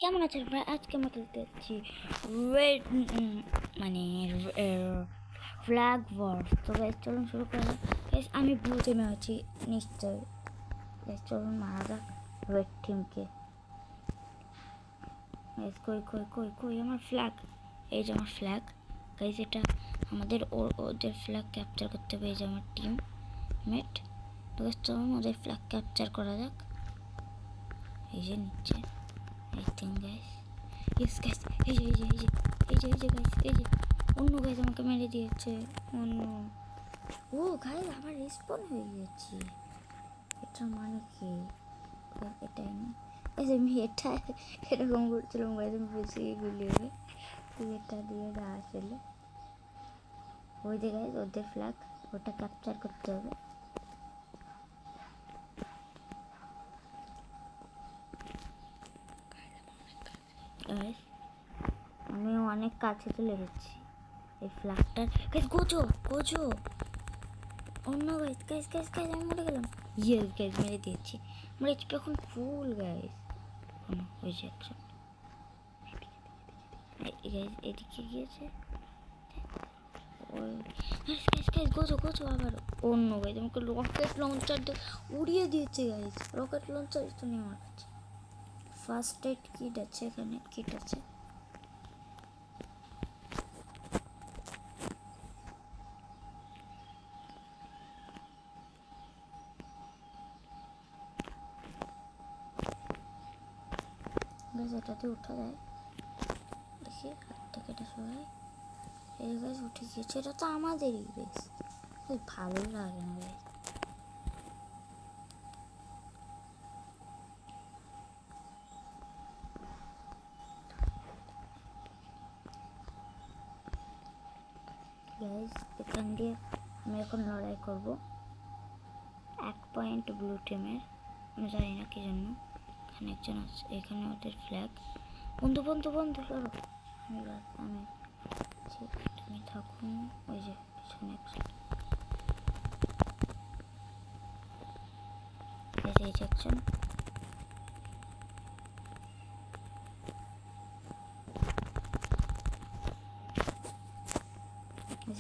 কেমন আছেন ভাই? আজকে আমরা খেলতে যাচ্ছি রেড মানে ফ্ল্যাগ ওয়ার। তো গাইস চলুন শুরু করা যাক। গাইস আমি ব্লু টিমে আছি নিশ্চয়। গাইস চলুন মারা যাক রেড টিমকে। গাইস কই কই কই কই আমার ফ্ল্যাগ? এই যে আমার ফ্ল্যাগ। গাইস এটা আমাদের ওদের ফ্ল্যাগ ক্যাপচার করতে হবে। এই যে আমার টিম মেট। তো গাইস চলুন ওদের ফ্ল্যাগ ক্যাপচার করা যাক। এই যে নিচে I think guys. Yes guys. এই যে guys. এই যে অন্য গাইজ আমাকে মেরে দিয়েছে। অন্য ও গাইজ আবার রেসপন হয়ে গেছে। এটা মানে কি? এটাই না গাইজ আমি এটা এরকম করছিলাম গাইজ আমি বুঝি এগুলি হবে এটা দিয়ে না আসলে ওই যে গাইজ ওদের ফ্ল্যাগ ওটা ক্যাপচার করতে হবে। গাইজ আমি অনেক কাছে চলে গেছি এই ফ্ল্যাগটার। গাইজ গোজো গোজো অন্য গাইজ গাইজ গাইজ গাইজ আমি মরে গেলাম। ইয়েস গাইজ মেরে দিয়েছি। আমার এইচপি এখন ফুল গাইজ। ওই যে একজন গাইজ এদিকে গিয়েছে। ওই guys guys guys Gojo Gojo আবার অন্য গাইজ আমাকে রকেট লঞ্চার দিয়ে উড়িয়ে দিয়েছে গাইজ। রকেট লঞ্চার তো নেই আমার কাছে। ফার্স্ট এড কিট আছে, এখানে কিট আছে। গাইজ এটাতে উঠা যায় দেখি হাত থেকে এটা সবাই এই গাছ উঠে গিয়েছে। এটা তো আমাদেরই বেশ ভালো লাগে না গাইজ। গাইজ এখান দিয়ে আমি এখন লড়াই করবো 1 পয়েন্ট ব্লু টিমের। আমি জানি না কি জন্য এখানে একজন আছে। এখানে ওদের ফ্ল্যাগ। বন্ধু বন্ধু বন্ধু লড়ো। আমি তুমি থাকুন। ওই যে পিছনে একজন এই যে একজন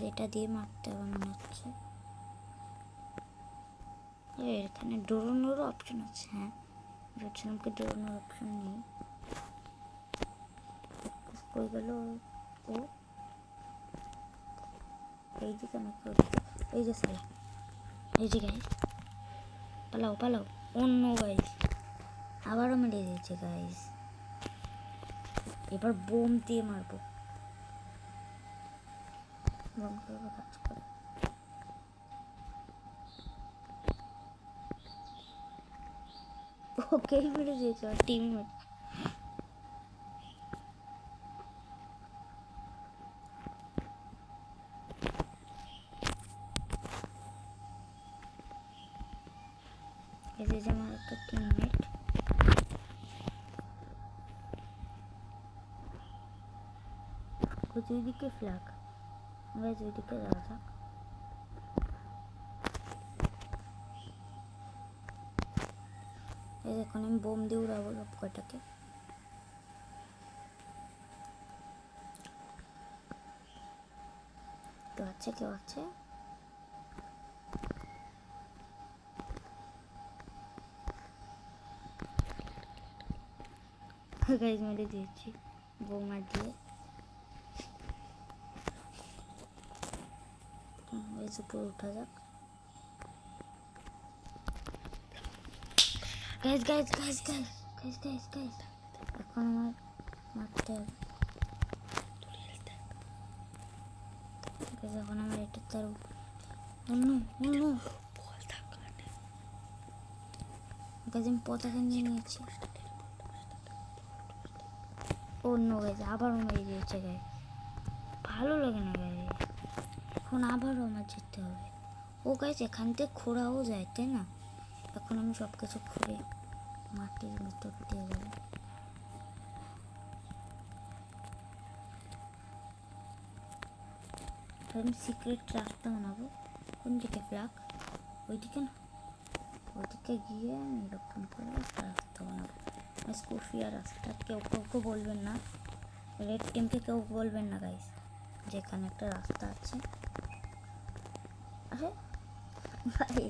এটা দিয়ে মারতে হবে মনে হচ্ছে। এখানে ডোরানোর অপশন আছে। হ্যাঁ ভেবেছিলাম কি ডোরানোর অপশন নেই। কই গেল ও? এই দিকে নাকি ওদিকে? এই যে সালা এই যে গাইজ পালাও পালাও। অন্য গাইজ আবারও মেরে দিয়েছে গাইজ। এবার বোম দিয়ে মারবো। বোম করবো কাজ করে। ওকেই মেরে দিয়েছে আমার টিমমেট। এই যে আমার একটা টিমমেট ও দুইদিকে ফ্ল্যাগ। আমরা দুইদিকে যাওয়া যাক। এই দেখুন আমি বোম দিয়ে উড়াবো সব কটাকে। কেউ আছে কেউ আছে। গাইজ মেরে দিয়েছি বোমা দিয়ে। এই উপরে উঠা যাক। Guys guys guys guys guys guys guys এখন আমার মারতে হবে। এখন আমার এটা তার অন্য অন্য গাইজ আমি পতাকা নিয়ে নিয়েছি। অন্য গাইজ আবারও মেরে দিয়েছে গাইজ। ভালো লাগে না গাইজ। এখন আবারও আমার যেতে হবে। ও গাইজ এখান থেকে খোঁড়াও যায় তাই না? এখন আমি সব কিছু খুঁড়ে মাটির ভিতর দিয়ে যাবো। আমি সিক্রেট রাস্তা বানাবো। কোন দিকে ফ্ল্যাগ? ওইদিকে না, ওইদিকে গিয়ে আমি এরকম করে একটা রাস্তা বানাবো। স্কুফিয়া রাস্তা কেউ কাউকে বলবেন না, রেড টিমকে কেউ বলবেন না গাইস, যেখানে একটা রাস্তা আছে। আরে ভাই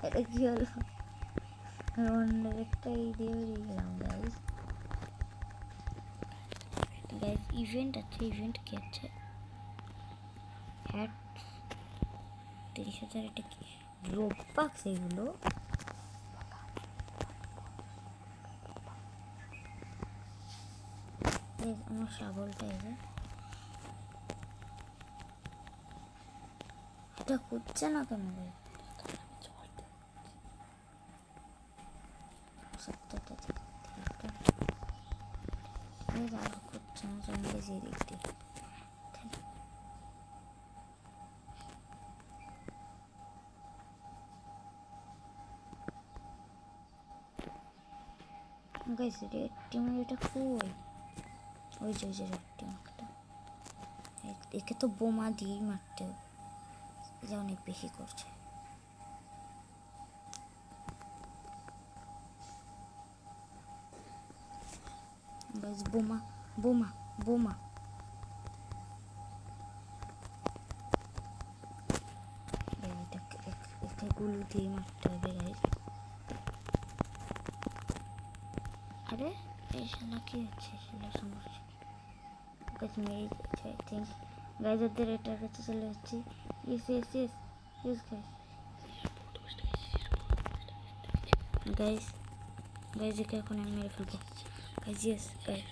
এটা কি হলো, অন্য একটা এই দিয়ে বেরিয়ে গেলাম গাইস। গাইস ইভেন্ট আছে, ইভেন্ট কি আছে, হ্যাট 30,000, এটা কি রোববাক্স এগুলো? আমার শাবলটা এসে এটা হচ্ছে না কেন ভাই? সত্যটা আর করছে না, চলে যে দিক দিয়ে গাইস। রেড টিমের এটা কই? ওই যে রেড টিম একটা, একে তো বোমা দিয়েই মারতে হবে, এটা অনেক বেশি করছে। গাইস বোমা বোমা বোমা, একে গুলো দিয়ে মারতে হবে গাইস। আরে এই শালা কি হচ্ছে, শালা সমস্যা গাইস, মেরে দিয়েছে আই থিঙ্ক গাইস। ওদের এটার কাছে চলে যাচ্ছি। Yes yes yes yes guys, guys একে এখন আমি মেরে ফেলবো গাইস। ইয়েস গাইস,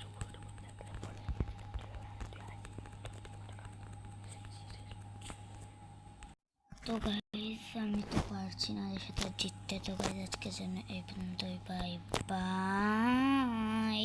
তো গাইস আমি তো পারছি না এর সাথে জিততে। তো গাইস আজকের জন্য এই পর্যন্তই, বাই বাই।